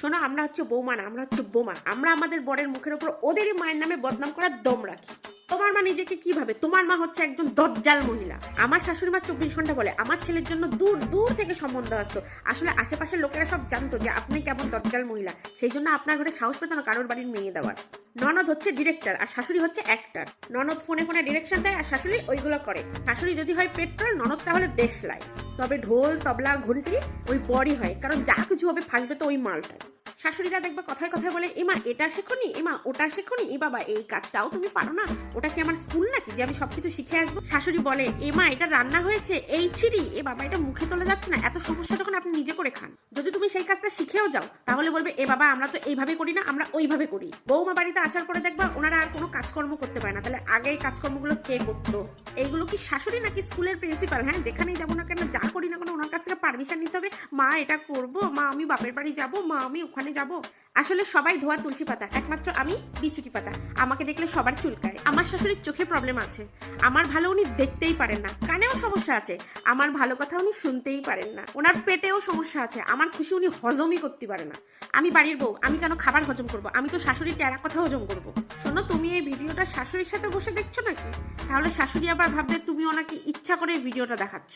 শোনো, আমরা হচ্ছে বৌমা না, আমরা হচ্ছে বোমা। আমরা আমাদের বরের মুখের উপর ওদেরই মায়ের নামে বদনাম করার দম রাখি। তোমার মা নিজেকে কি ভাবে? তোমার মা হচ্ছে একজন দজ্জাল মহিলা। আমার শাশুড়ি মা 24 ঘন্টা বলে আমার ছেলের জন্য দূর দূর থেকে সম্বন্ধ আসতো। আসলে আশেপাশের লোকেরা সব জানতো যে আপনি কেমন দজ্জাল মহিলা, সেই জন্য আপনার ঘরে সাহস পেত না কারোর বাড়ির মেয়ে দেওয়ার। ননদ হচ্ছে ডিরেক্টর আর শাশুড়ি হচ্ছে অ্যাক্টর। ননদ ফোনে ফোনে ডিরেকশন দেয় আর শাশুড়ি ওইগুলো করে। শাশুড়ি যদি হয় পেট্রোল, ননদ তাহলে দেশলাই। তবে ঢোল তবলা ঘন্টি ওই বড়ই হয়, কারণ যা কিছু হবে ফাঁসবে তো ওই মালটা। শাশুড়িরা দেখবে কথায় কথায় বলে, এমা এটা শেখনি, এমা ওটা শেখনি, এ বাবা এই কাজটাও তুমি পারো না, ওটা কি আমার স্কুল নাকি যে আমি সবকিছু শিখে আসবো? শাশুড়ি বলে, এমা এটা রান্না হয়েছে এই ছিড়ি, এ বাবা এটা মুখে তোলা যাচ্ছে না, এত সমস্যা যখন আপনি নিজে করে খান। যদি তুমি সেই কাজটা শিখেও যাও তাহলে বলবে, এ বাবা আমরা তো এইভাবে করি না, আমরা ওইভাবে করি। বৌমা বাড়িতে আসার পরে দেখবা ওনারা আর কোনো কাজকর্ম করতে পারে না। তাহলে আগে এই কাজকর্মগুলো কে করতো? এইগুলো কি শাশুড়ি নাকি স্কুলের প্রিন্সিপাল? হ্যাঁ, যেখানেই যাবো না কেন, যা করি না কেন ওনার কাছ থেকে পারমিশন নিতে হবে। মা এটা করবো, মা আমি বাপের বাড়ি যাবো, মা আমি ওখানে যাবো। আসলে সবাই ধোয়া তুলসী পাতা, একমাত্র আমি বিচুটি পাতা। আমাকে দেখলে সবার চুলকায়। আমার শাশুড়ির চোখে প্রবলেম আছে, আমার ভালো উনি দেখতেই পারেন না। কানেও সমস্যা আছে, আমার ভালো কথা উনি শুনতেই পারেন না। ওনার পেটেও সমস্যা আছে, আমার খুশি উনি হজমই করতে পারে না। আমি বাড়ির বউ, আমি কেন খাবার হজম করবো? আমি তো শাশুড়ির টেরা কথা হজম করবো। শোনো, তুমি এই ভিডিওটা শাশুড়ির সাথে বসে দেখছো নাকি? তাহলে শাশুড়ি আবার ভাববে তুমি ওনাকে ইচ্ছা করে এই ভিডিওটা দেখাচ্ছ।